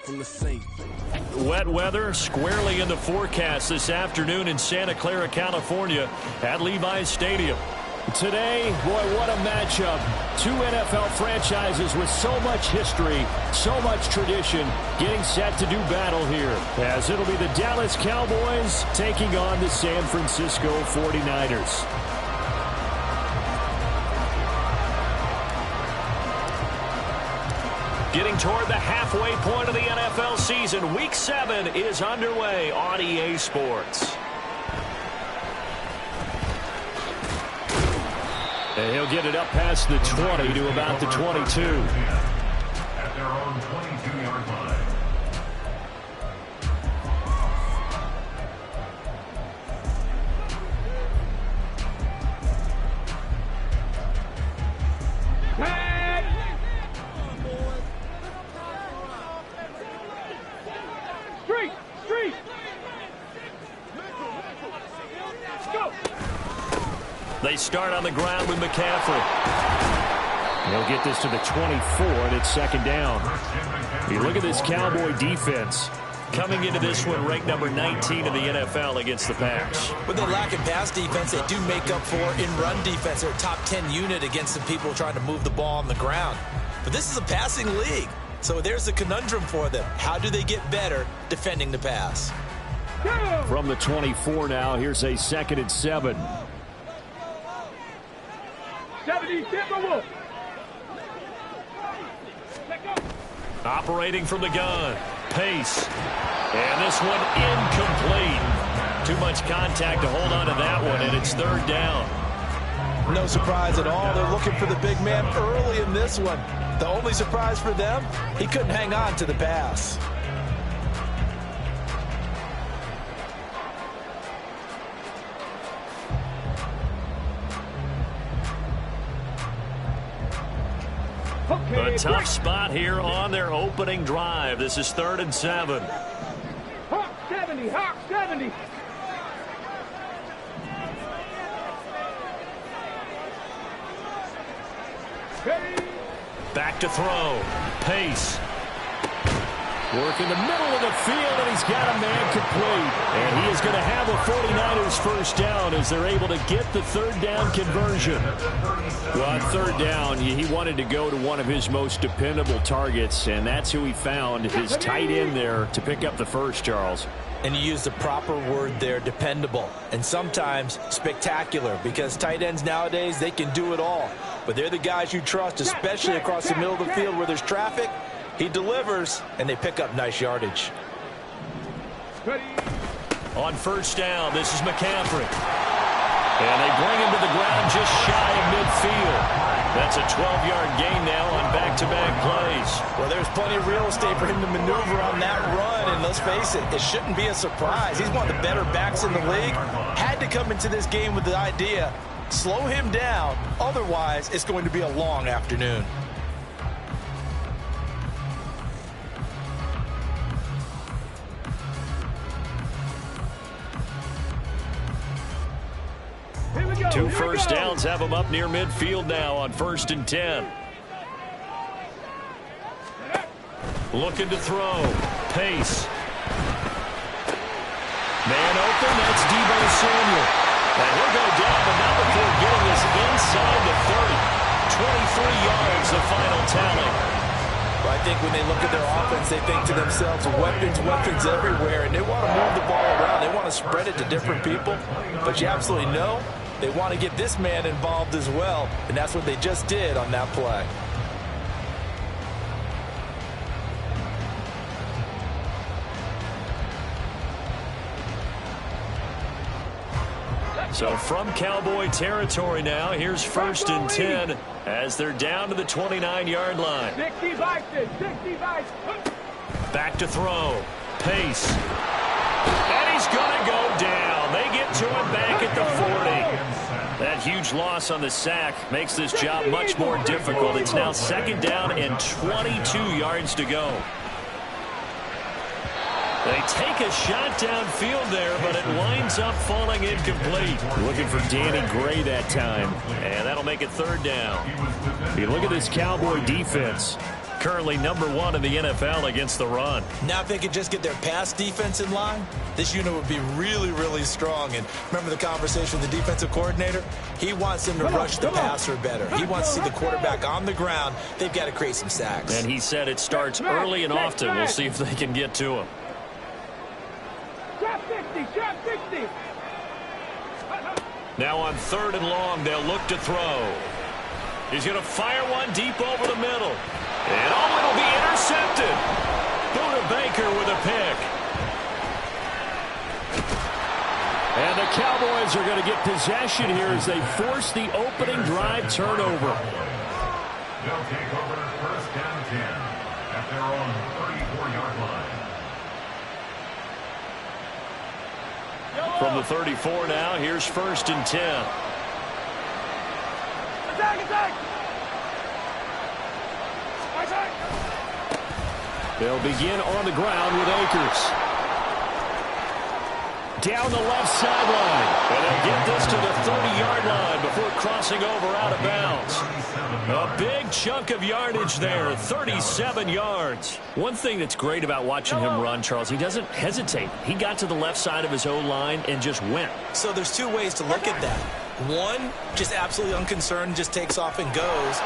from the Saints. Wet weather squarely in the forecast this afternoon in Santa Clara, California at Levi's Stadium. Today, boy, what a matchup. Two NFL franchises with so much history, so much tradition, getting set to do battle here, as it'll be the Dallas Cowboys taking on the San Francisco 49ers. Getting toward the halfway point of the NFL season, Week 7 is underway on EA Sports. And he'll get it up past the 20 to about the 22. At their own 22-yard line. They start on the ground with McCaffrey. They'll get this to the 24, and it's second down. You look at this Cowboy defense. Coming into this one, ranked number 19 in the NFL against the pass. With the lack of pass defense, they do make up for in run defense. They're a top 10 unit against some people trying to move the ball on the ground. But this is a passing league, so there's a conundrum for them. How do they get better defending the pass? From the 24 now, here's a 2nd and 7. 70, Timberwolf. Operating from the gun. Pace. And this one incomplete. Too much contact to hold on to that one, and it's third down. No surprise at all. They're looking for the big man early in this one. The only surprise for them, he couldn't hang on to the pass. A tough spot here on their opening drive. This is 3rd and 7. Hawk 70, Hawk 70. Back to throw. Pace. Work in the middle of the field, and he's got a man complete. And he is going to have a 49ers first down as they're able to get the third down conversion. Well, on third down, he wanted to go to one of his most dependable targets, and that's who he found, his tight end there, to pick up the first, Charles. And you use the proper word there, dependable, and sometimes spectacular, because tight ends nowadays, they can do it all. But they're the guys you trust, especially across the middle of the field where there's traffic. He delivers, and they pick up nice yardage. On first down, this is McCaffrey. And they bring him to the ground just shy of midfield. That's a 12-yard gain now on back-to-back plays. Well, there's plenty of real estate for him to maneuver on that run, and let's face it, it shouldn't be a surprise. He's one of the better backs in the league. Had to come into this game with the idea, slow him down, otherwise it's going to be a long afternoon. Two first downs have them up near midfield now on 1st and 10. Looking to throw. Pace. Man open, that's Deebo Samuel. And he'll go down, but not before getting this inside the 30. 23 yards, the final tally. Well, I think when they look at their offense, they think to themselves, weapons, weapons everywhere, and they want to move the ball around. They want to spread it to different people, but you absolutely know they want to get this man involved as well, and that's what they just did on that play. So from Cowboy territory now, here's 1st and 10 as they're down to the 29-yard line. 60 Vikings, 60 Vikings. Back to throw. Pace. And he's going to go down. They get to him back at the 40. That huge loss on the sack makes this job much more difficult. It's now 2nd down and 22 yards to go. They take a shot downfield there, but it winds up falling incomplete. Looking for Danny Gray that time, and that'll make it 3rd down. You look at this Cowboy defense. currently #1 in the NFL against the run. Now if they could just get their pass defense in line, this unit would be really, really strong. And remember the conversation with the defensive coordinator? He wants them to rush the passer better. He wants to see the quarterback on the ground. They've got to create some sacks. And he said it starts early and often. We'll see if they can get to him. Drop 60, drop 60. Now on 3rd and long, they'll look to throw. He's going to fire one deep over the middle. And it'll be intercepted. Buda Baker with a pick. And the Cowboys are going to get possession here as they force the opening drive turnover. They'll take over 1st down 10 at their own 34-yard line. From the 34 now, here's 1st and 10. Attack, attack. Attack. They'll begin on the ground with Akers. Down the left sideline. And they'll get this to the 30-yard line before crossing over out of bounds. A big chunk of yardage there, 37 yards. One thing that's great about watching him run, Charles, he doesn't hesitate. He got to the left side of his O-line and just went. So there's two ways to look at that. One, just absolutely unconcerned, just takes off and goes.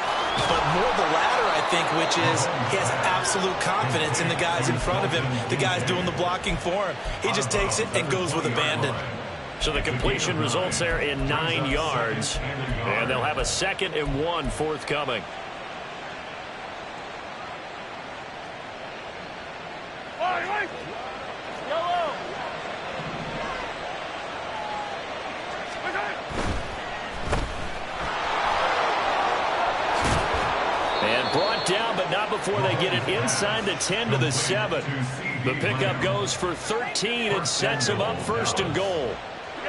But more the latter, I think, which is he has absolute confidence in the guys in front of him, the guys doing the blocking for him. He just takes it and goes with abandon. So the completion results there in 9 yards. And they'll have a 2nd and 1 forthcoming. Yellow. And brought down, but not before they get it inside the 10 to the 7. The pickup goes for 13 and sets them up 1st and goal.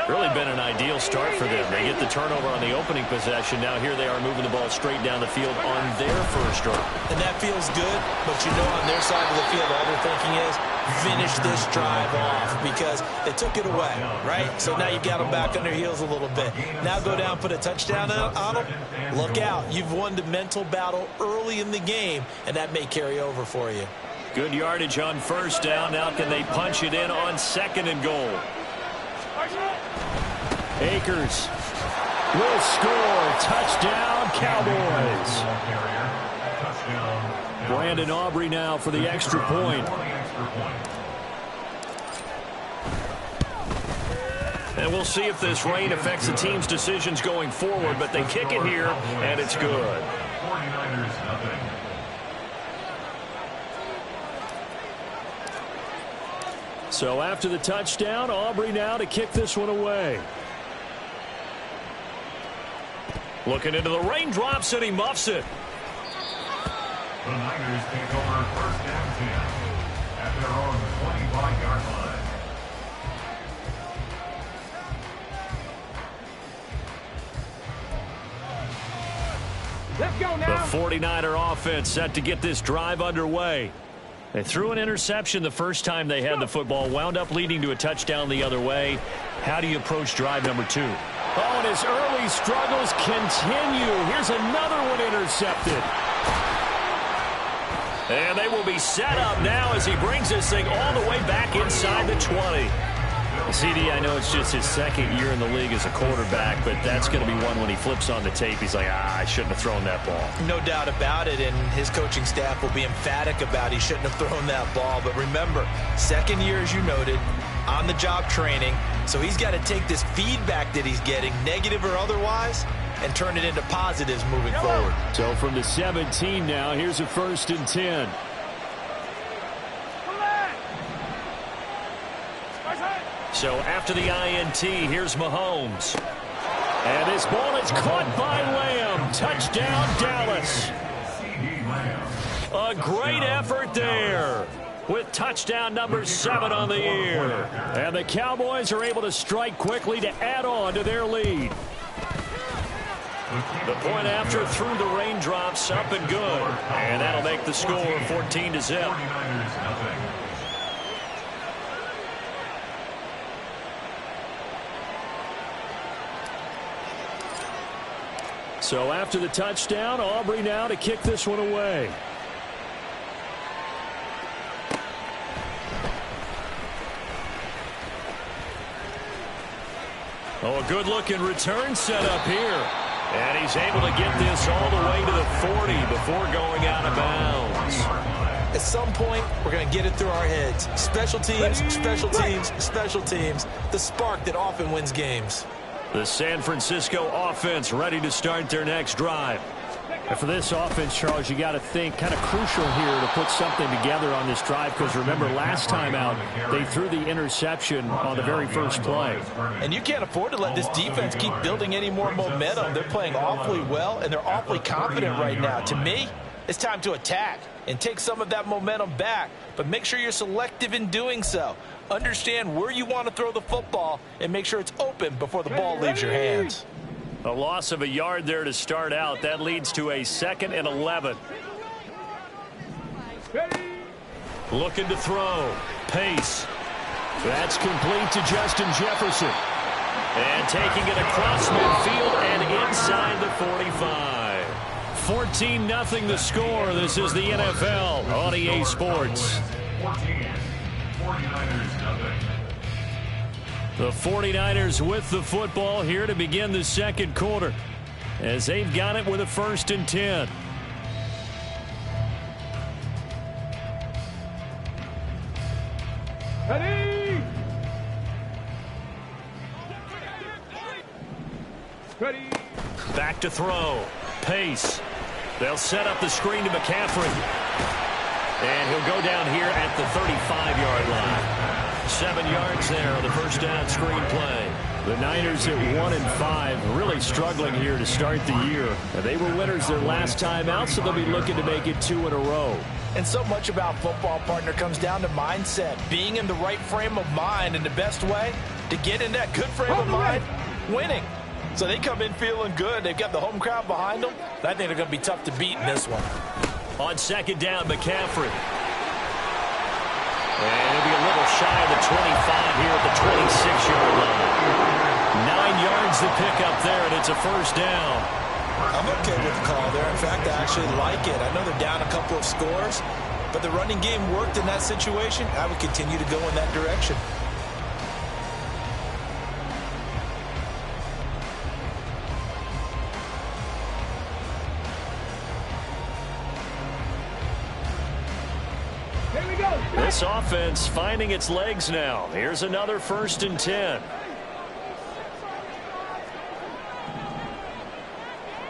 Really been an ideal start for them. They get the turnover on the opening possession. Now here they are moving the ball straight down the field on their first drive. And that feels good, but you know on their side of the field all they're thinking is finish this drive off because they took it away, right? So now you've got them back on their heels a little bit. Now go down, put a touchdown on them. Look out. You've won the mental battle early in the game, and that may carry over for you. Good yardage on 1st down. Now can they punch it in on 2nd and goal? Akers will score. Touchdown, Cowboys. Brandon Aubrey now for the extra point. And we'll see if this rain affects the team's decisions going forward, but they kick it here, and it's good. 49ers nothing. So after the touchdown, Aubrey now to kick this one away. Looking into the raindrops, and he muffs it. The Niners take over 1st down 10 at their own 25-yard line. Let's go The now. 49er offense set to get this drive underway. They threw an interception the first time they had the football, wound up leading to a touchdown the other way. How do you approach drive number 2? Oh, and his early struggles continue. Here's another one intercepted. And they will be set up now as he brings this thing all the way back inside the 20. CD, I know it's just his 2nd year in the league as a quarterback, but that's going to be one when he flips on the tape. He's like, I shouldn't have thrown that ball. No doubt about it, and his coaching staff will be emphatic about he shouldn't have thrown that ball. But remember, 2nd year, as you noted, on-the-job training. So he's got to take this feedback that he's getting, negative or otherwise, and turn it into positives moving forward. So from the 17 now, here's a 1st and 10. So after the INT, here's Mahomes. And this ball is caught by Lamb. Touchdown, Dallas. A great effort there with touchdown number 7 on the year. And the Cowboys are able to strike quickly to add on to their lead. The point after through the raindrops, up and good. And that'll make the score 14-0. So after the touchdown, Aubrey now to kick this one away. Oh, a good-looking return set up here. And he's able to get this all the way to the 40 before going out of bounds. At some point, we're going to get it through our heads. Special teams, special teams, special teams. The spark that often wins games. The San Francisco offense ready to start their next drive. And for this offense, Charles, you got to think kind of crucial here to put something together on this drive, because remember last time out they threw the interception on the very first play. And you can't afford to let this defense keep building any more momentum. They're playing awfully well, and they're awfully confident right now. To me, it's time to attack and take some of that momentum back, but make sure you're selective in doing so. Understand where you want to throw the football and make sure it's open before the ball leaves your hands. A loss of a yard there to start out. That leads to a 2nd and 11. Looking to throw. Pace. That's complete to Justin Jefferson. And taking it across midfield and inside the 45. 14-0 the score. This is the NFL on EA Sports. 49ers nothing. The 49ers with the football here to begin the second quarter, as they've got it with a 1st and 10. Ready! Ready! Back to throw. Pace. They'll set up the screen to McCaffrey. And he'll go down here at the 35-yard line. 7 yards there on the first down screen play. The Niners at 1-5, really struggling here to start the year. They were winners their last time out, so they'll be looking to make it 2 in a row. And so much about football, partner, comes down to mindset. Being in the right frame of mind, and the best way to get in that good frame of mind, winning. So they come in feeling good. They've got the home crowd behind them. I think they're going to be tough to beat in this one. On 2nd down, McCaffrey. And he'll be a little shy of the 25 here at the 26-yard line. 9 yards to pick up there, and it's a 1st down. I'm okay with the call there. In fact, I actually like it. I know they're down a couple of scores, but the running game worked in that situation. I would continue to go in that direction. This offense finding its legs now. Here's another 1st and 10.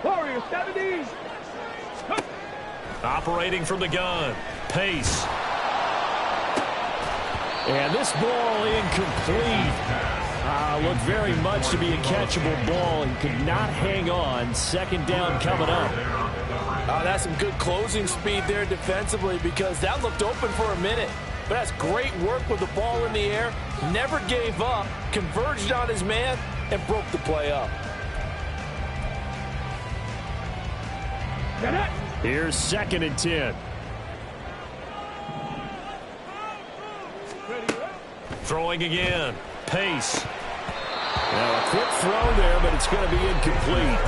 Warriors 70. Operating from the gun. Pace. And this ball incomplete. Looked very much to be a catchable ball and could not hang on. 2nd down coming up. That's some good closing speed there defensively, because that looked open for a minute. But that's great work with the ball in the air. Never gave up, converged on his man, and broke the play up. Here's 2nd and 10. Throwing again. Pace. Now a quick throw there, but it's going to be incomplete.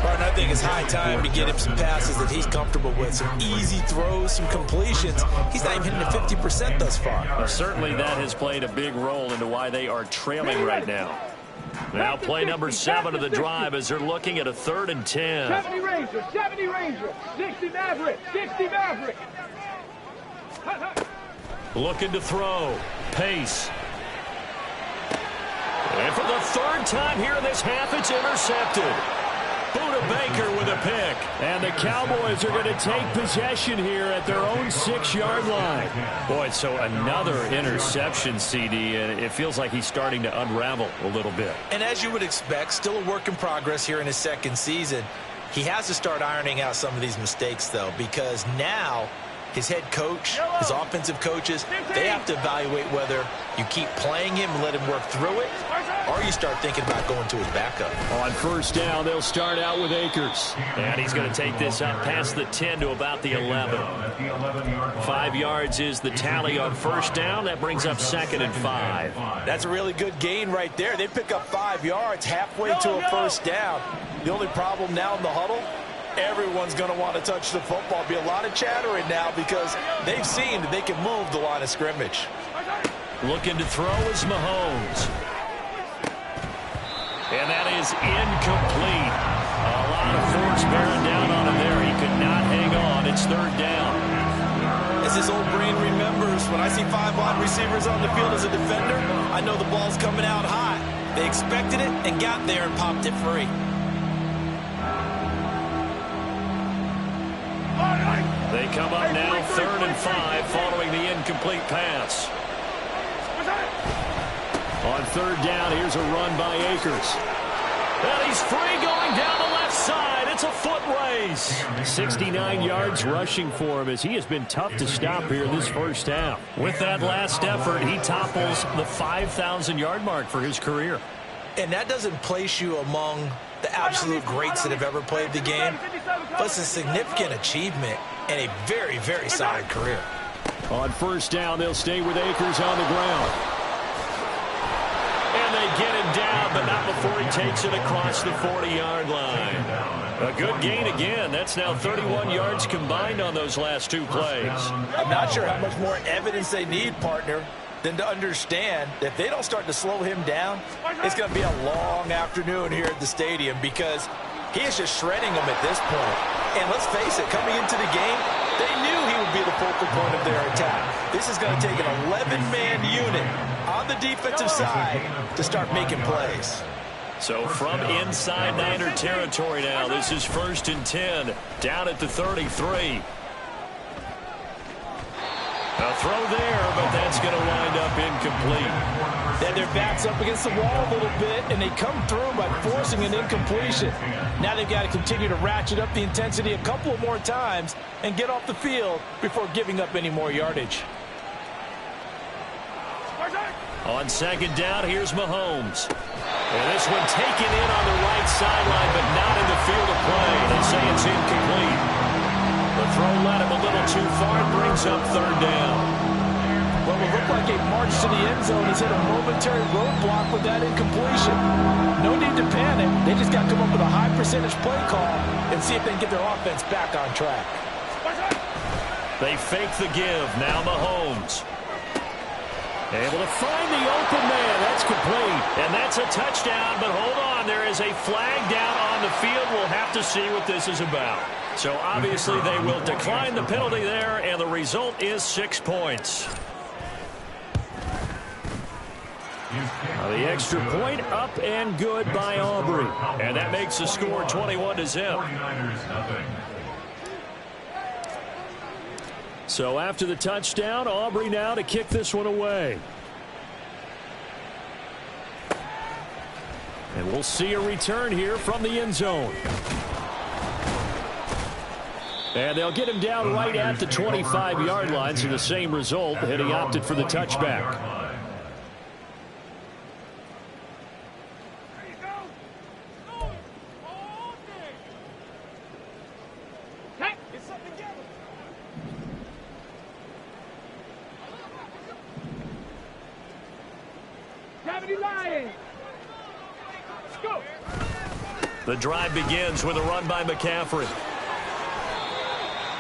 Martin, I think it's high time to get him some passes that he's comfortable with. Some easy throws, some completions. He's not even hitting the 50% thus far. Well, certainly that has played a big role into why they are trailing right now. Now play number 7 of the drive as they're looking at a 3rd and 10. 70 Ranger, 70 Ranger, 60 Maverick, 60 Maverick. Looking to throw. Pace. And for the 3rd time here in this half, it's intercepted. Buda Baker with a pick. And the Cowboys are going to take possession here at their own 6-yard line. Boy, so another interception, CD, and it feels like he's starting to unravel a little bit. And as you would expect, still a work in progress here in his 2nd season. He has to start ironing out some of these mistakes, though, because now his head coach, his offensive coaches, they have to evaluate whether you keep playing him and let him work through it, or you start thinking about going to his backup. On 1st down, they'll start out with Akers. And he's going to take this up past the 10 to about the 11. 5 yards is the tally on 1st down. That brings up 2nd and 5. That's a really good gain right there. They pick up 5 yards halfway to a 1st down. The only problem now in the huddle, everyone's going to want to touch the football. Be a lot of chattering now because they've seen that they can move the line of scrimmage. Looking to throw is Mahomes. And that is incomplete. A lot of force bearing down on him there. He could not hang on. It's third down. As his old brain remembers, when I see 5 wide receivers on the field as a defender, I know the ball's coming out high. They expected it and got there and popped it free. They come up now, 3rd and 5, following the incomplete pass. On 3rd down, here's a run by Akers. And he's free going down the left side. It's a foot race. 69 yards rushing for him as he has been tough to stop here this first half. With that last effort, he topples the 5,000-yard mark for his career. And that doesn't place you among the absolute greats that have ever played the game, but it's a significant achievement and a very, very solid career. On 1st down, they'll stay with Akers on the ground. And they get him down, but not before he takes it across the 40-yard line. A good gain again. That's now 31 yards combined on those last 2 plays. I'm not sure how much more evidence they need, partner, than to understand that if they don't start to slow him down, it's going to be a long afternoon here at the stadium because he is just shredding them at this point. And let's face it, coming into the game, they knew he would be the focal point of their attack. This is going to take an 11-man unit on the defensive side to start making plays. So from inside Niner territory now, this is 1st and 10, down at the 33. A throw there, but that's going to wind up incomplete. Then their back's up against the wall a little bit, and they come through by forcing an incompletion. Now they've got to continue to ratchet up the intensity a couple more times and get off the field before giving up any more yardage. On 2nd down, here's Mahomes. And this one taken in on the right sideline, but not in the field of play. They say it's incomplete. The throw led him a little too far and brings up 3rd down. What will look like a march to the end zone has hit a momentary roadblock with that incompletion. No need to panic. They just got to come up with a high percentage play call and see if they can get their offense back on track. They fake the give. Now Mahomes. Able to find the open man. That's complete. And that's a touchdown, but hold on. There is a flag down on the field. We'll have to see what this is about. So obviously they will decline the penalty there, and the result is 6 points. The extra point up and good by Aubrey. And that makes the score 21-0. So after the touchdown, Aubrey now to kick this one away. And we'll see a return here from the end zone. And they'll get him down right at the 25-yard line, so the same result, and he opted for the touchback. The drive begins with a run by McCaffrey.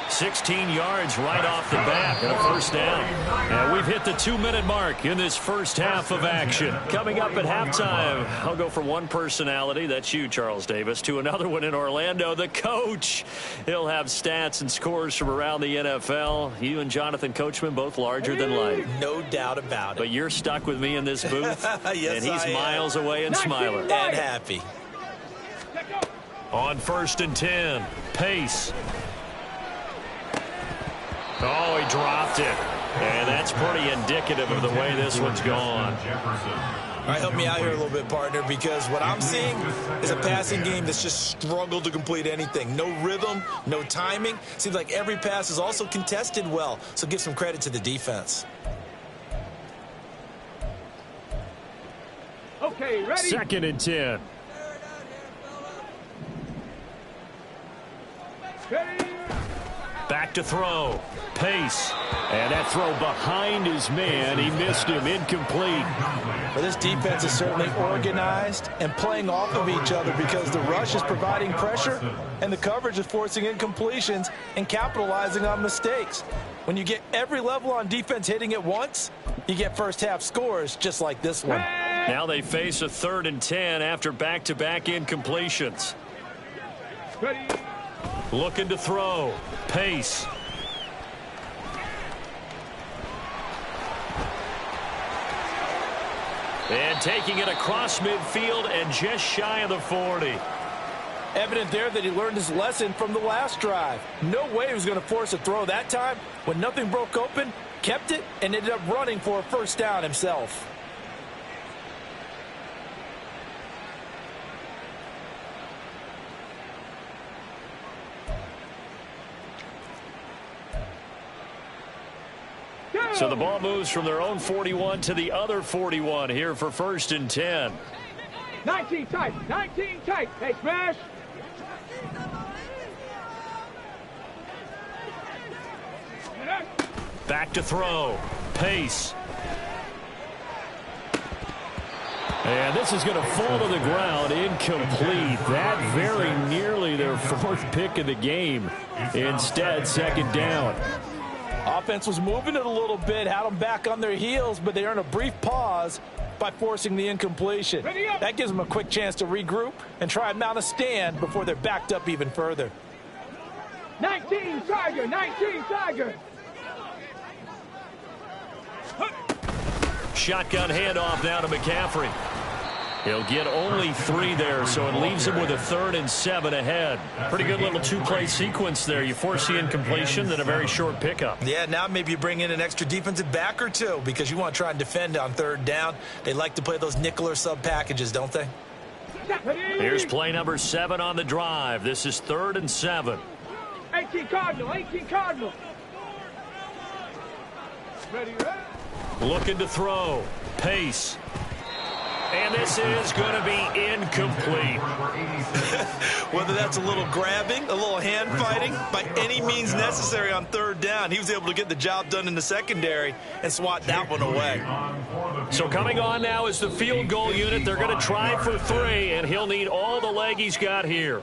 16 yards right off the bat and a 1st down. And we've hit the 2-minute mark in this first half of action. Coming up at halftime, I'll go from one personality, that's you, Charles Davis, to another one in Orlando, the coach. He'll have stats and scores from around the NFL. You and Jonathan Coachman both larger than life. No doubt about it. But you're stuck with me in this booth, yes, and he's miles away and smiling. And happy. On 1st and 10, Pace. Oh, he dropped it. And that's pretty indicative of the way this one's gone. All right, help me out here a little bit, partner, because what I'm seeing is a passing game that's just struggled to complete anything. No rhythm, no timing. Seems like every pass is also contested well, so give some credit to the defense. Okay, ready? 2nd and 10. Back to throw. Pace. And that throw behind his man. He missed him. Incomplete. Well, this defense is certainly organized and playing off of each other because the rush is providing pressure and the coverage is forcing incompletions and capitalizing on mistakes. When you get every level on defense hitting at once, you get first half scores just like this one. Now they face a 3rd and 10 after back-to-back incompletions. Ready. Looking to throw. Pace. And taking it across midfield and just shy of the 40. Evident there that he learned his lesson from the last drive. No way he was going to force a throw that time. When nothing broke open, kept it, and ended up running for a first down himself. So the ball moves from their own 41 to the other 41 here for 1st and 10. 19 tight. 19 tight. Hey, smash. Back to throw. Pace. And this is going to fall to the ground, incomplete. That very nearly their 4th pick of the game. Instead, 2nd down. Offense was moving it a little bit, had them back on their heels, but they earned a brief pause by forcing the incompletion. That gives them a quick chance to regroup and try and mount a stand before they're backed up even further. 19 Tiger. 19 Tiger. Shotgun handoff now to McCaffrey. He'll get only 3 there, so it leaves him with a 3rd and 7 ahead. Pretty good little 2-play sequence there. You force the incompletion, then a very short pickup. Yeah, now maybe you bring in an extra defensive back or 2 because you want to try and defend on 3rd down. They like to play those nickel or sub packages, don't they? Here's play number 7 on the drive. This is 3rd and 7. 18 Cardinal. 18 Cardinal. Ready. Looking to throw. Pace. And this is going to be incomplete. Whether that's a little grabbing, a little hand fighting, by any means necessary on 3rd down, he was able to get the job done in the secondary and swat that one away. So coming on now is the field goal unit. They're going to try for 3, and he'll need all the leg he's got here.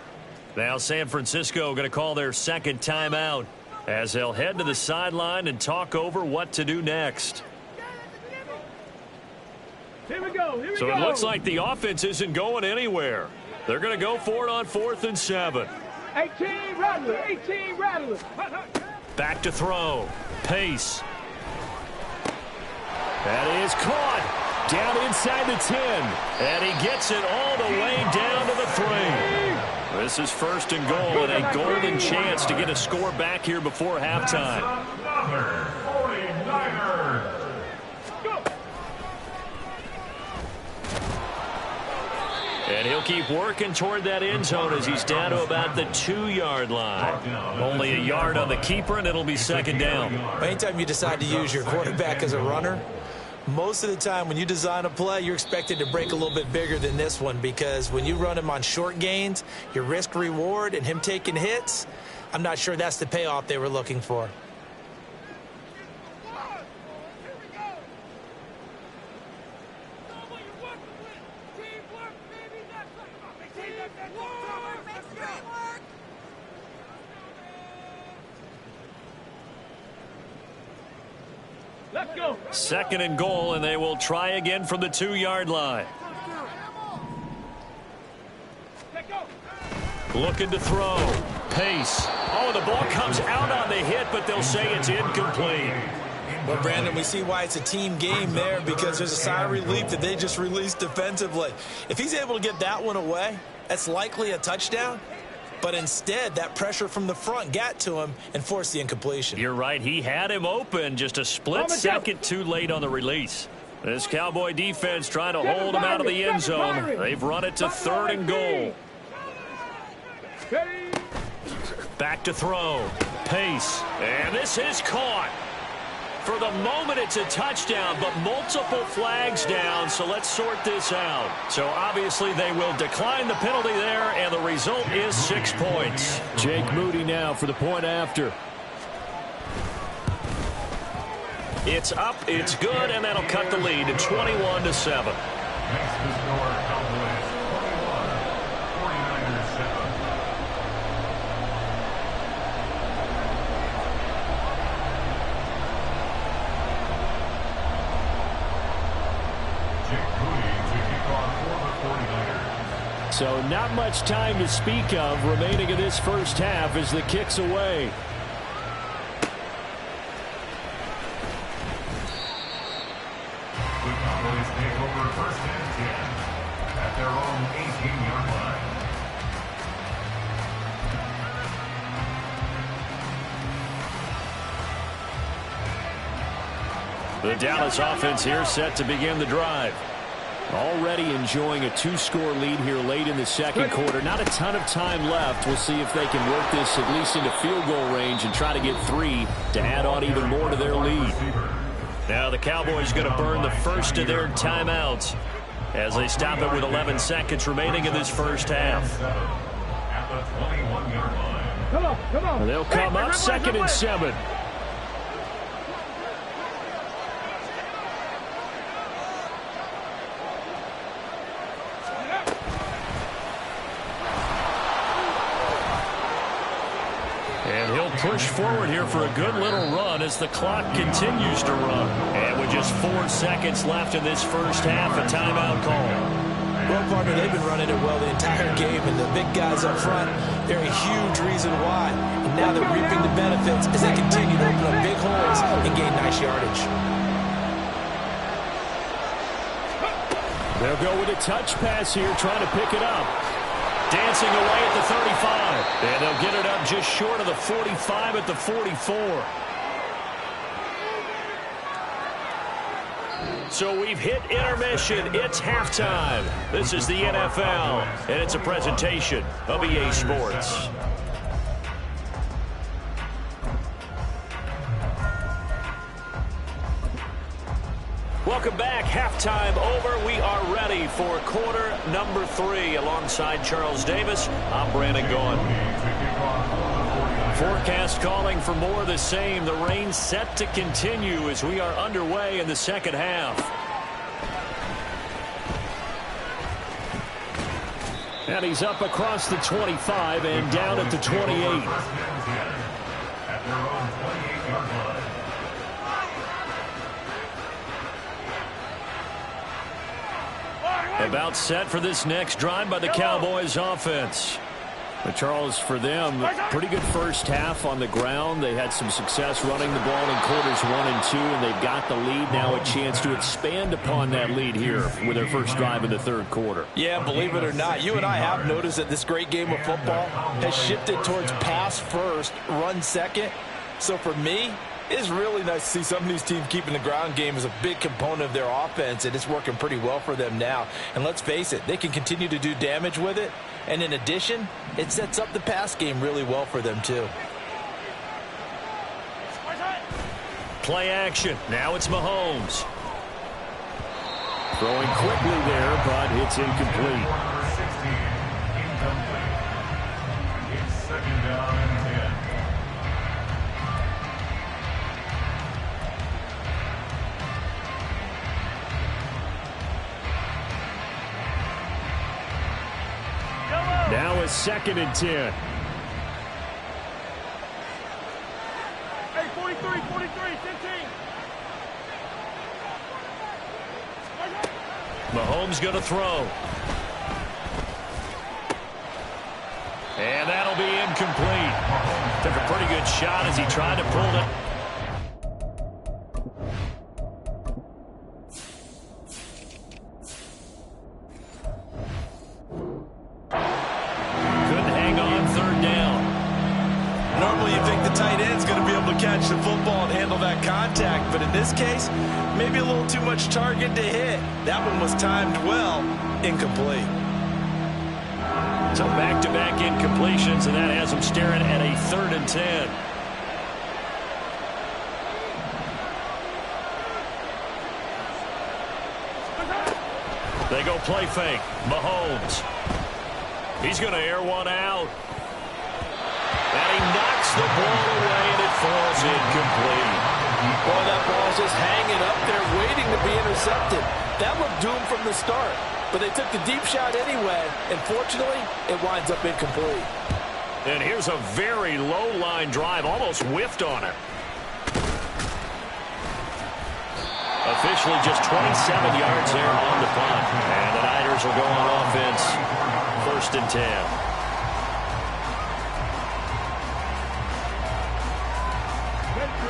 Now San Francisco going to call their 2nd timeout as they'll head to the sideline and talk over what to do next. Here we go. Here we So go. it looks like the offense isn't going anywhere. They're going to go for it on 4th and 7. 18 Rattler. 18 Rattler. Back to throw. Pace. That is caught. Down inside the 10. And he gets it all the way down to the 3. This is 1st and goal and a golden chance to get a score back here before halftime. Another 49ers. And he'll keep working toward that end zone as he's down to about the 2-yard line. Only a yard on the keeper, and it'll be 2nd down. Anytime you decide to use your quarterback as a runner, most of the time when you design a play, you're expected to break a little bit bigger than this one because when you run him on short gains, your risk-reward and him taking hits, I'm not sure that's the payoff they were looking for. Let's go. 2nd and goal, and they will try again from the 2-yard line. Looking to throw. Pace. Oh, the ball comes out on the hit, but they'll say it's incomplete. Well, Brandon, we see why it's a team game there because there's a sigh of relief that they just released defensively. If he's able to get that one away, that's likely a touchdown. But instead, that pressure from the front got to him and forced the incompletion. You're right. He had him open, just a split second too late on the release. This Cowboy defense trying to hold him out of the end zone. They've run it to 3rd and goal. Back to throw. Pace. And this is caught. For the moment, it's a touchdown, but multiple flags down, so let's sort this out. So obviously they will decline the penalty there, and the result is 6 points. Jake Moody now for the point after. It's up, it's good, and that'll cut the lead to 21-7. Next to score, Cowboys 21, 49ers 7. Jake Moody to 49ers. So not much time to speak of remaining in this first half as the kick's away. The Cowboys take over first and 10 at their own 18-yard line. The Dallas offense here set to begin the drive. Already enjoying a 2-score lead here late in the second quarter. Not a ton of time left. We'll see if they can work this at least into field goal range and try to get 3 to add on even more to their lead. Now the Cowboys going to burn the first of their timeouts as they stop it with 11 seconds remaining in this first half. At the 21-yard line. Come on. They'll come up 2nd and 7. And he'll push forward here for a good little run as the clock continues to run. And with just 4 seconds left in this first half, a timeout call. Well, partner, they've been running it well the entire game, and the big guys up front, they're a huge reason why. And now they're reaping the benefits as they continue to open up big holes and gain nice yardage. They'll go with a touch pass here, trying to pick it up. Dancing away at the 35. And they'll get it up just short of the 45 at the 44. So we've hit intermission. It's halftime. This is the NFL, and it's a presentation of EA Sports. Welcome back. Halftime over. We are ready for quarter number 3. Alongside Charles Davis, I'm Brandon Gaughan. Forecast calling for more of the same. The rain set to continue as we are underway in the second half. And he's up across the 25 and down at the 28. At their own 28-yard line. About set for this next drive by the Cowboys offense. But Charles, for them, pretty good first half on the ground. They had some success running the ball in quarters 1 and 2, and they've got the lead now, a chance to expand upon that lead here with their first drive in the third quarter. Yeah, believe it or not, you and I have noticed that this great game of football has shifted towards pass first, run second. So for me, it's really nice to see some of these teams keeping the ground game as a big component of their offense, and it's working pretty well for them now. And let's face it, they can continue to do damage with it. And in addition, it sets up the pass game really well for them too. Play action. Now it's Mahomes. Throwing quickly there, but it's incomplete. Number 16, incomplete. It's 2nd down and 10. Now a 2nd and 10. Hey, 43, 15. Mahomes going to throw. And that'll be incomplete. Took a pretty good shot as he tried to pull it. Catch the football and handle that contact, but in this case, maybe a little too much target to hit. That one was timed well, incomplete. So back-to-back incompletions, and that has them staring at a 3rd and 10. They go play fake. Mahomes. He's going to air one out. And he knocks the ball away, and it falls incomplete. Boy, that ball's just hanging up there, waiting to be intercepted. That looked doomed from the start, but they took the deep shot anyway, and fortunately, it winds up incomplete. And here's a very low-line drive, almost whiffed on it. A Officially just 27 yards there on the punt. And the Niners will go on offense, 1st and 10.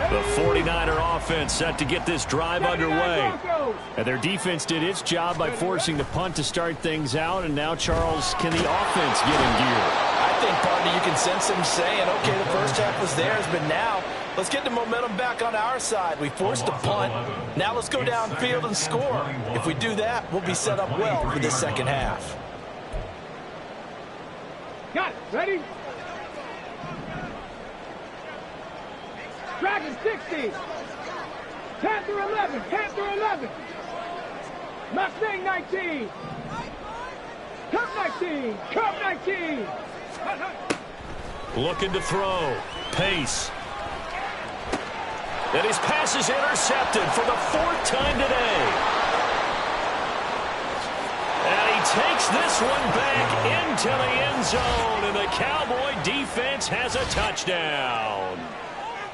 The 49er offense set to get this drive underway. And their defense did its job by forcing the punt to start things out. And now, Charles, can the offense get in gear? I think, partner, you can sense them saying, okay, the first half was theirs, but now let's get the momentum back on our side. We forced the punt. Now let's go downfield and score. If we do that, we'll be set up well for the second half. Got it. Ready? Dragon 60. Panther 11. Panther 11. Mustang 19. Cub 19. Cub 19. Looking to throw. Pace. And his pass is intercepted for the 4th time today. And he takes this one back into the end zone, and the Cowboy defense has a touchdown.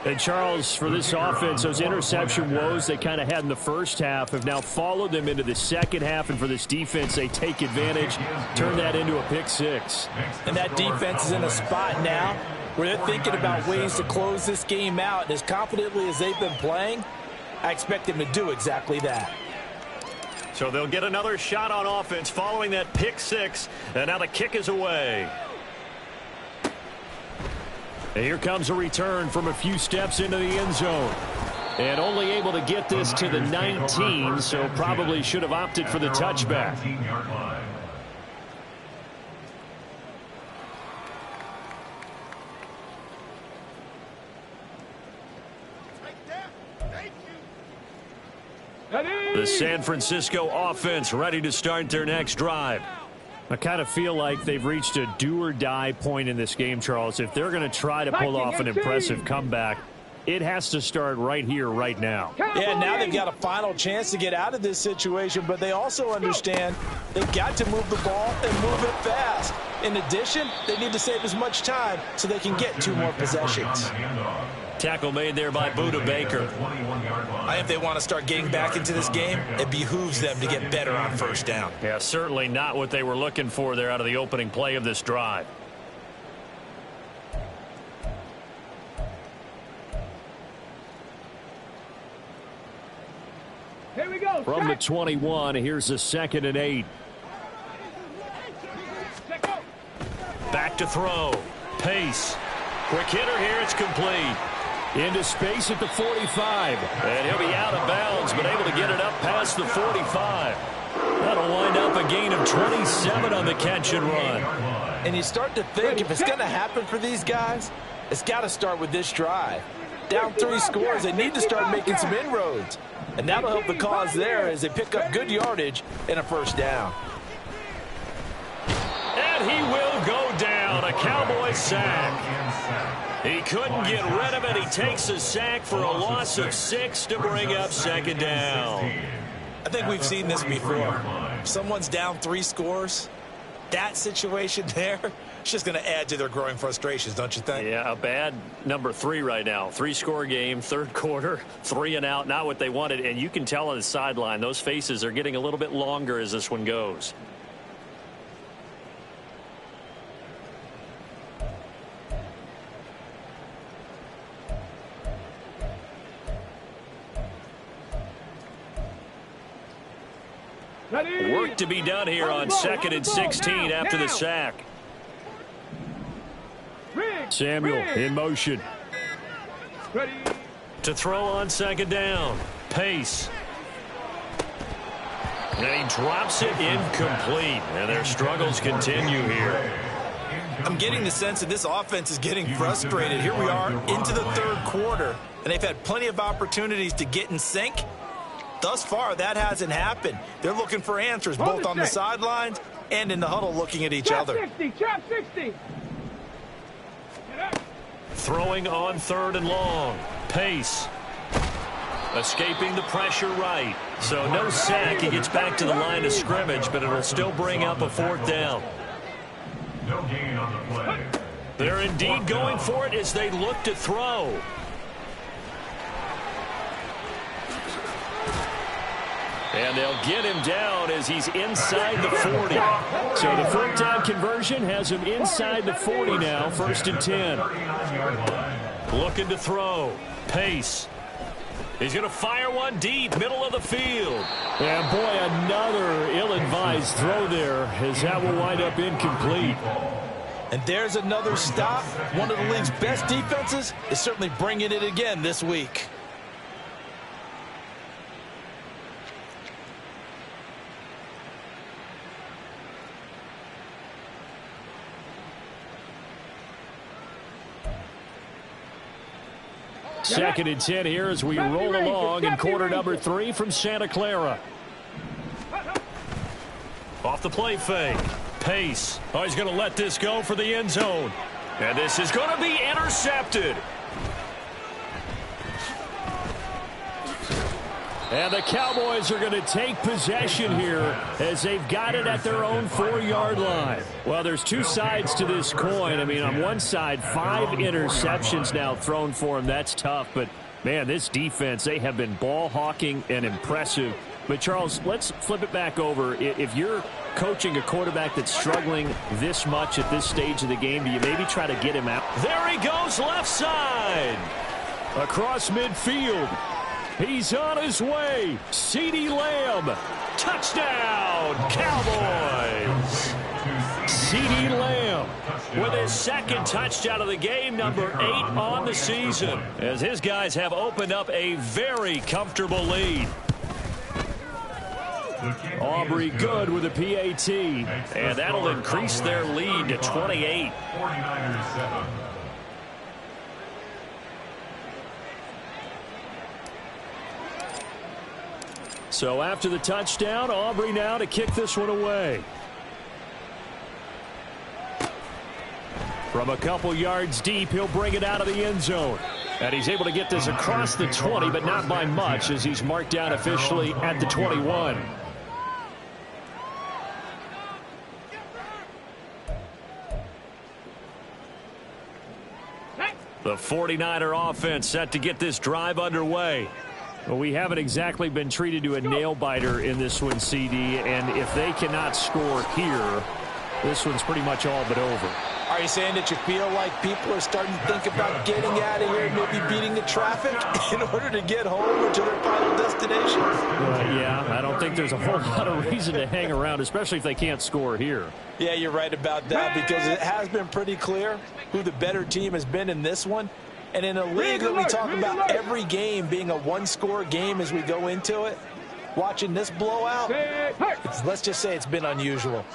And, Charles, for this offense, those interception woes they kind of had in the first half have now followed them into the second half. And for this defense, they take advantage, turn that into a pick 6. And that defense is in a spot now where they're thinking about ways to close this game out. And as confidently as they've been playing, I expect them to do exactly that. So they'll get another shot on offense following that pick 6. And now the kick is away. And here comes a return from a few steps into the end zone. And only able to get this to the 19, so probably should have opted for the touchback. The San Francisco offense ready to start their next drive. I kind of feel like they've reached a do-or-die point in this game, Charles. If they're going to try to pull off an impressive comeback, it has to start right here, right now. Yeah, now they've got a final chance to get out of this situation, but they also understand they've got to move the ball and move it fast. In addition, they need to save as much time so they can get 2 more possessions. Tackle made there by Buda Baker. I think they want to start getting back into this game. It behooves them to get better on first down. Yeah, certainly not what they were looking for there out of the opening play of this drive. Here we go. From the 21, here's the 2nd and 8. Back to throw. Pace. Quick hitter here. It's complete. Into space at the 45. And he'll be out of bounds, but able to get it up past the 45. That'll wind up a gain of 27 on the catch and run. And you start to think if it's going to happen for these guys, it's got to start with this drive. Down 3 scores, they need to start making some inroads. And that'll help the cause there as they pick up good yardage and a first down. And he will go down. A Cowboy sack. He couldn't get rid of it. He takes a sack for a loss of 6 to bring up 2nd down. I think we've seen this before. If someone's down 3 scores, that situation there, it's just going to add to their growing frustrations, don't you think? Yeah, a bad number 3 right now. 3-score game, 3rd quarter, 3 and out, not what they wanted. And you can tell on the sideline, those faces are getting a little bit longer as this one goes. Work to be done here on 2nd and 16 after the sack. Samuel in motion. To throw on 2nd down. Pace. And he drops it incomplete. And their struggles continue here. I'm getting the sense that this offense is getting frustrated. Here we are into the 3rd quarter, and they've had plenty of opportunities to get in sync. Thus far, that hasn't happened. They're looking for answers both on the sidelines and in the huddle looking at each other. 60, trap 60. Throwing on 3rd and long. Pace. Escaping the pressure right. So no sack. He gets back to the line of scrimmage, but it'll still bring up a 4th down. No gain on the play. They're indeed going for it as they look to throw. And they'll get him down as he's inside the 40. So the fourth down conversion has him inside the 40 now, 1st and 10. Looking to throw. Pace. He's going to fire one deep, middle of the field. And boy, another ill-advised throw there, as that will wind up incomplete. And there's another stop. One of the league's best defenses is certainly bringing it again this week. Second and 10 here as we roll along in quarter number 3 from Santa Clara. Off the play fake. Pace. Oh, he's going to let this go for the end zone. And this is going to be intercepted. And the Cowboys are going to take possession here as they've got it at their own 4-yard line. Well, there's two sides to this coin. I mean, on one side, 5 interceptions now thrown for him. That's tough. But, man, this defense, they have been ball hawking and impressive. But, Charles, let's flip it back over. If you're coaching a quarterback that's struggling this much at this stage of the game, do you maybe try to get him out? There he goes, left side. Across midfield. He's on his way. CeeDee Lamb. Touchdown, Cowboys. CeeDee Lamb with his second touchdown of the game, number 8 on the season, as his guys have opened up a very comfortable lead. Aubrey good with a PAT. And that'll increase their lead to 28. 49ers 7. So after the touchdown, Aubrey now to kick this one away. From a couple yards deep, he'll bring it out of the end zone. And he's able to get this across the 20, but not by much, as he's marked down officially at the 21. The 49er offense set to get this drive underway. Well, we haven't exactly been treated to a nail-biter in this one, CD, and if they cannot score here, this one's pretty much all but over. Are you saying that you feel like people are starting to think about getting out of here, maybe beating the traffic in order to get home or to their final destination? Yeah, I don't think there's a whole lot of reason to hang around, especially if they can't score here. Yeah, you're right about that, because it has been pretty clear who the better team has been in this one. And in a league that we talk about every game being a one-score game as we go into it, watching this blowout, let's just say it's been unusual.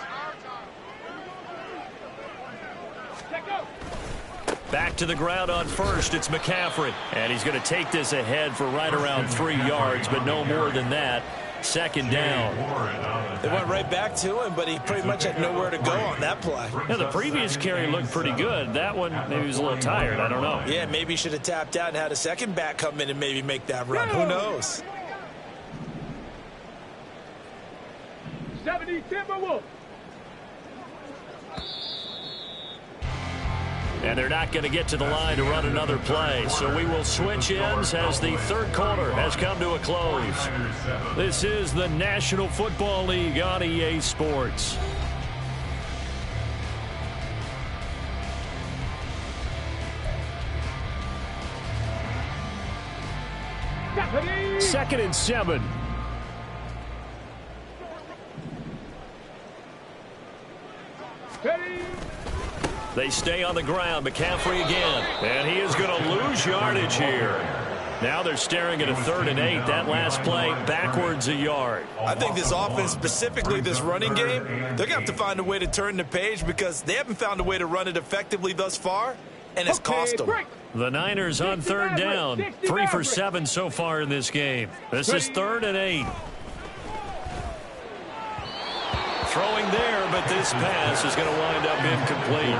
Back to the ground on first, it's McCaffrey. And he's going to take this ahead for right around 3 yards, but no more than that. Second down. They went right back to him, but he pretty much had nowhere to go on that play. Yeah, the previous carry looked pretty good. That one, maybe he was a little tired. I don't know. Yeah, maybe he should have tapped out and had a second back come in and maybe make that run. Who knows? 70 Timberwolves. And they're not going to get to the line to run another play. So we will switch ends as the third quarter has come to a close. This is the National Football League on EA Sports. Second and 7. They stay on the ground. McCaffrey again. And he is going to lose yardage here. Now they're staring at a 3rd and 8. That last play backwards a yard. I think this offense, specifically this running game, they're going to have to find a way to turn the page because they haven't found a way to run it effectively thus far, and it's cost them. The Niners on 3rd down. 3 for 7 so far in this game. This is 3rd and 8. Throwing there, but this pass is going to wind up incomplete.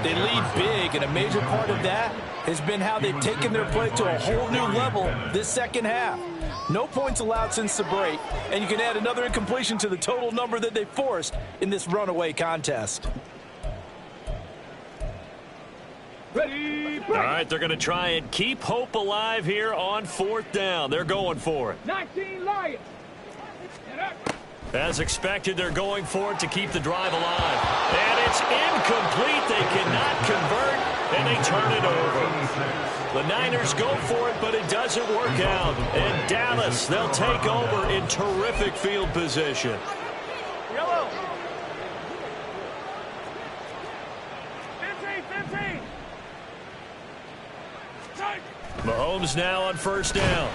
They lead big, and a major part of that has been how they've taken their play to a whole new level this second half. No points allowed since the break, and you can add another incompletion to the total number that they forced in this runaway contest. Ready, All right, they're going to try and keep hope alive here on 4th down. They're going for it. 19 Lions. As expected, they're going for it to keep the drive alive. And it's incomplete. They cannot convert, and they turn it over. The Niners go for it, but it doesn't work out. And Dallas, they'll take over in terrific field position. Yellow. 15. Mahomes now on first down.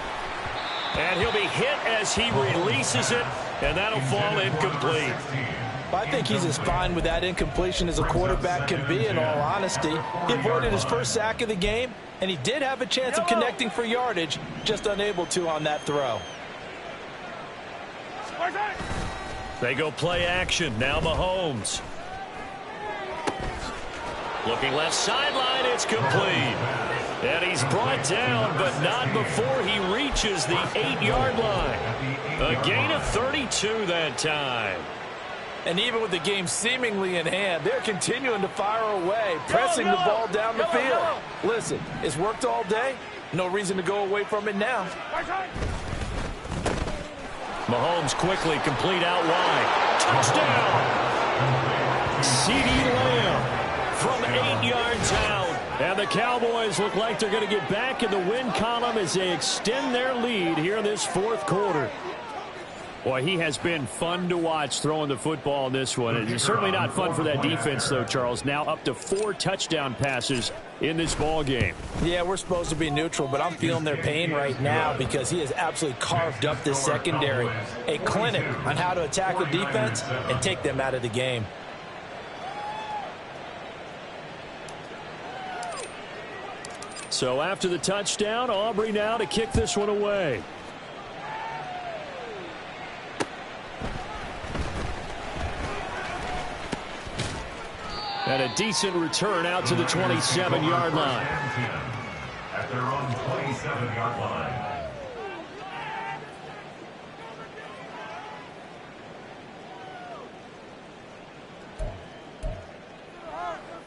And he'll be hit as he releases it, and that'll fall incomplete. I think he's as fine with that incompletion as a quarterback can be, in all honesty. He avoided his first sack of the game, and he did have a chance of connecting for yardage, just unable to on that throw. They go play action. Now Mahomes. Looking left sideline, it's complete. And he's brought down, but not before he reaches the 8-yard line. A gain of 32 that time. And even with the game seemingly in hand, they're continuing to fire away, pressing the ball down the field. Listen, it's worked all day. No reason to go away from it now. Mahomes quickly complete out wide. Touchdown! CeeDee Lamb from 8 yards out. And the Cowboys look like they're going to get back in the win column as they extend their lead here in this fourth quarter. Boy, he has been fun to watch throwing the football in this one. It's certainly not fun for that defense, though, Charles. Now up to 4 touchdown passes in this ball game. Yeah, we're supposed to be neutral, but I'm feeling their pain right now because he has absolutely carved up this secondary. A clinic on how to attack the defense and take them out of the game. So after the touchdown, Aubrey now to kick this one away. And a decent return out to the 27-yard line. At their own 27-yard line.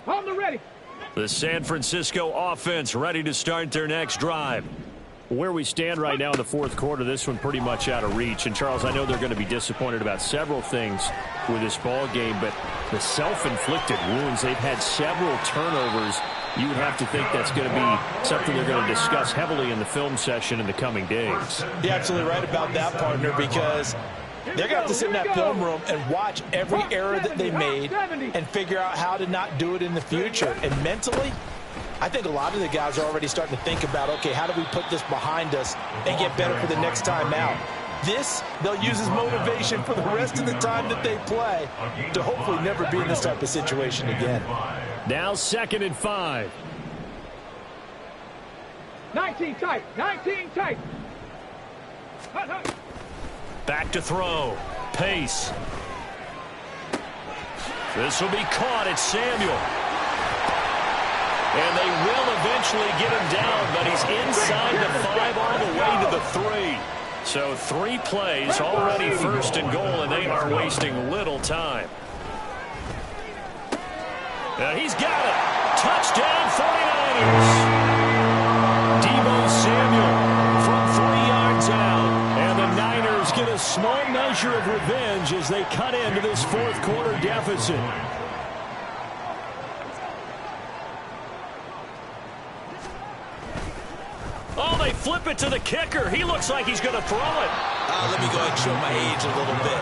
On the ready. The San Francisco offense ready to start their next drive. Where we stand right now in the fourth quarter, this one pretty much out of reach. And, Charles, I know they're going to be disappointed about several things with this ball game, but the self-inflicted wounds, they've had several turnovers. You would have to think that's going to be something they're going to discuss heavily in the film session in the coming days. You're absolutely right about that, partner, because they're going to have to sit in that film room and watch every error that they made and figure out how to not do it in the future. And mentally, I think a lot of the guys are already starting to think about, okay, how do we put this behind us and get better for the next time out? This, they'll use as motivation for the rest of the time that they play to hopefully never be in this type of situation again. Now 2nd and 5. 19 tight. Back to throw. Pace. This will be caught. It's Samuel. And they will eventually get him down, but he's inside the 5 all the way to the 3. So 3 plays, already 1st and goal, and they are wasting little time. And he's got it. Touchdown 49ers. Deebo Samuel from 3 yards out. And the Niners get a small measure of revenge as they cut into this fourth quarter deficit. Oh, they flip it to the kicker. He looks like he's going to throw it. Let me go ahead and show my age a little bit.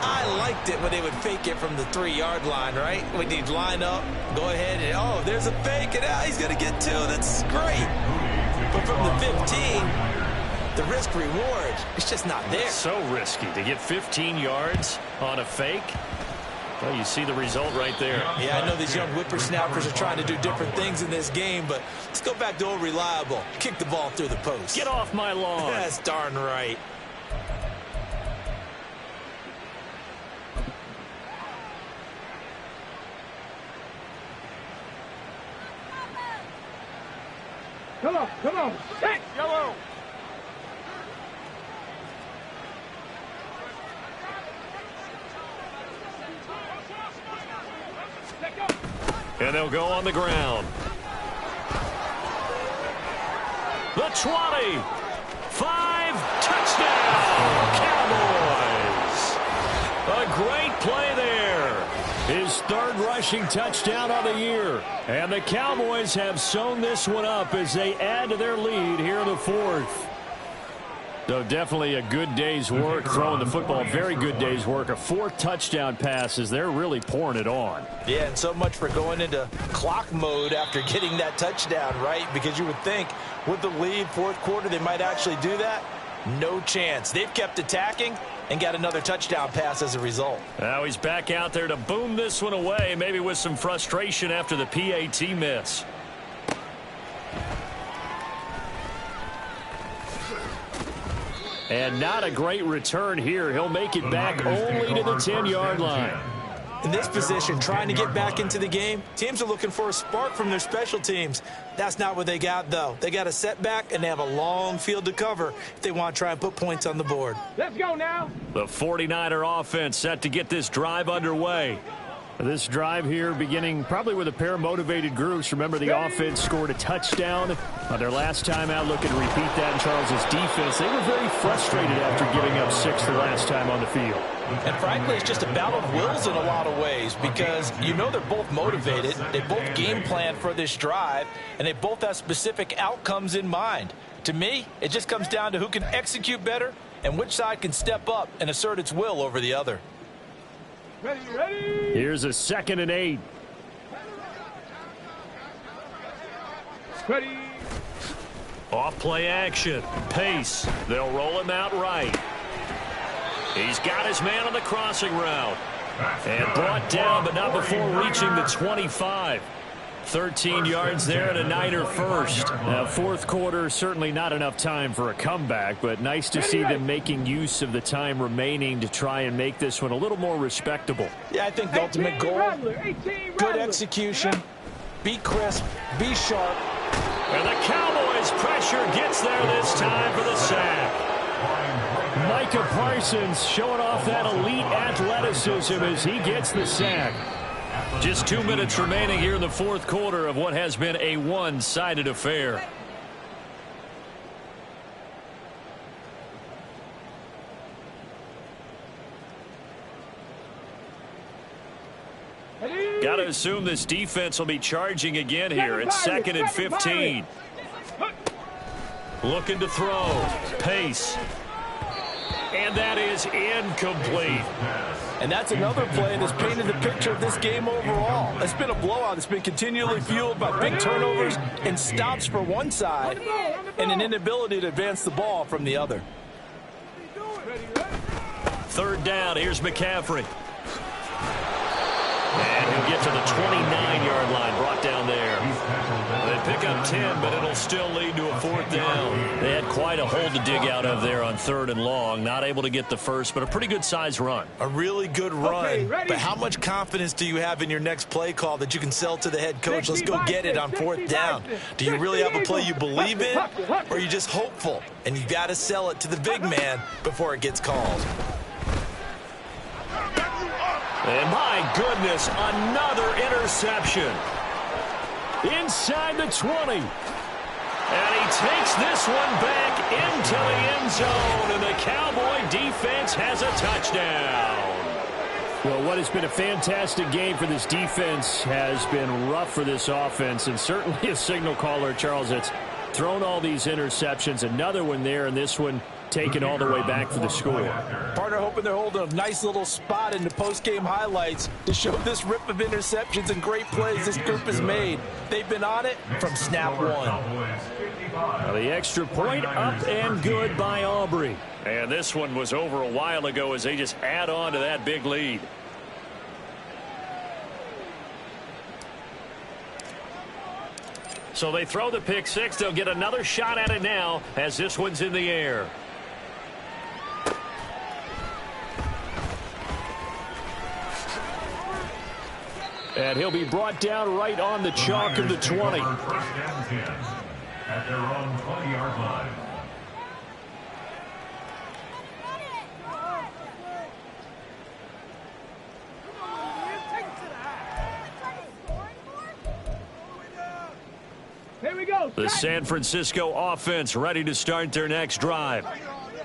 I liked it when they would fake it from the 3-yard line, right? When they'd line up, go ahead and, oh, there's a fake, and he's going to get 2. That's great. But from the 15, the risk-reward, it's just not there. So risky to get 15 yards on a fake. Well, you see the result right there. Yeah, I know these young whippersnappers are trying to do different things in this game, but let's go back to old reliable. Kick the ball through the post. Get off my lawn. That's darn right. Come on. Set. Yellow. And they'll go on the ground. The 20. 5. Touchdown. Cowboys. His third rushing touchdown of the year. And the Cowboys have sewn this one up as they add to their lead here in the fourth. So definitely a good day's work throwing the football. Very good day's work. A fourth touchdown pass as they're really pouring it on. Yeah, and so much for going into clock mode after getting that touchdown, right? Because you would think with the lead, fourth quarter, they might actually do that. No chance. They've kept attacking and got another touchdown pass as a result. Now he's back out there to boom this one away, maybe with some frustration after the PAT miss. And not a great return here. He'll make it back only to the 10-yard line. In this position, trying to get back into the game, teams are looking for a spark from their special teams. That's not what they got, though. They got a setback, and they have a long field to cover if they want to try and put points on the board. Let's go now. The 49er offense set to get this drive underway. This drive here beginning probably with a pair of motivated groups. Remember, the offense scored a touchdown on their last time out. Looking to repeat that in Charles's defense. They were very frustrated after giving up 6 the last time on the field. And frankly, it's just a battle of wills in a lot of ways because you know they're both motivated. They both game plan for this drive, and they both have specific outcomes in mind. To me, it just comes down to who can execute better and which side can step up and assert its will over the other. Ready, ready. Here's a 2nd and 8. Ready. Off play action. Pace. They'll roll him out right. He's got his man on the crossing route. And brought down, but not before reaching the 25. 13 yards there and a Niner first. Now, fourth quarter, certainly not enough time for a comeback, but nice to see them making use of the time remaining to try and make this one a little more respectable. Yeah, I think the ultimate goal, good execution, be crisp, be sharp. And the Cowboys pressure gets there this time for the sack. Micah Parsons showing off that elite athleticism as he gets the sack. Just 2 minutes remaining here in the fourth quarter of what has been a one-sided affair. Got to assume this defense will be charging again here. It's 2nd and 15. Looking to throw. Pace. And that is incomplete. And that's another play that's painted the picture of this game overall. It's been a blowout. It's been continually fueled by big turnovers and stops for one side and an inability to advance the ball from the other. 3rd down. Here's McCaffrey. And he'll get to the 29-yard line, brought down there. They pick up 10, but it'll still lead to a 4th down. They had quite a hole to dig out of there on 3rd and long. Not able to get the first, but a pretty good-sized run. A really good run, but how much confidence do you have in your next play call that you can sell to the head coach? Let's go get it on 4th down. Do you really have a play you believe in, or are you just hopeful? And you got to sell it to the big man before it gets called. And my goodness, another interception. Inside the 20. And he takes this one back into the end zone. And the Cowboy defense has a touchdown. Well, what has been a fantastic game for this defense has been rough for this offense. And certainly a signal caller, Charles, that's thrown all these interceptions. Another one there, and this one taken all the way back for the score. Partner hoping they're holding a nice little spot in the post-game highlights to show this rip of interceptions and great plays this group has made. They've been on it from snap one. Now the extra point up and good by Aubrey. And this one was over a while ago as they just add on to that big lead. So they throw the pick six. They'll get another shot at it now as this one's in the air. And he'll be brought down right on the chalk of the 20. At their own 20-yard line. Here we go. The San Francisco offense ready to start their next drive.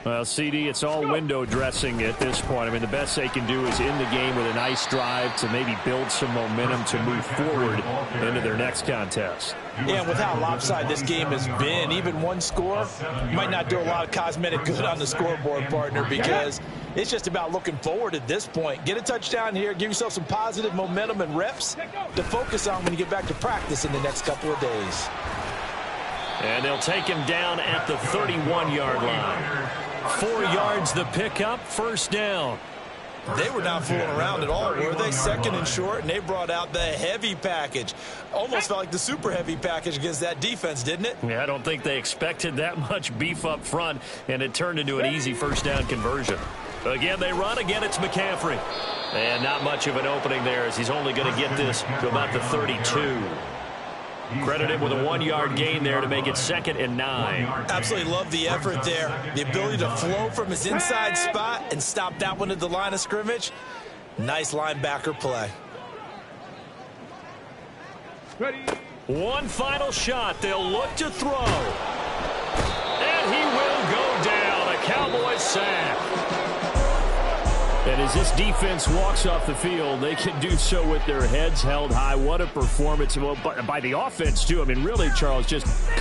Well, CD, it's all window dressing at this point. I mean, the best they can do is end the game with a nice drive to maybe build some momentum to move forward into their next contest. Yeah, and with how lopsided this game has been, even one score might not do a lot of cosmetic good on the scoreboard, partner, because it's just about looking forward at this point. Get a touchdown here, give yourself some positive momentum and reps to focus on when you get back to practice in the next couple of days. And they'll take him down at the 31-yard line. 4 yards the pickup, first down. They were not fooling around at all, were they? Second and short, and they brought out the heavy package. Almost felt like the super heavy package against that defense, didn't it? Yeah, I don't think they expected that much beef up front, and it turned into an easy first down conversion. Again, they run. Again, it's McCaffrey. And not much of an opening there, as he's only going to get this to about the 32. Credited with a 1-yard gain there to make it 2nd and 9. Absolutely love the effort there. The ability to flow from his inside spot and stop that one at the line of scrimmage. Nice linebacker play. One final shot. They'll look to throw. And he will go down. A Cowboys sack. And as this defense walks off the field, they can do so with their heads held high. What a performance by the offense, too. I mean, really, Charles, just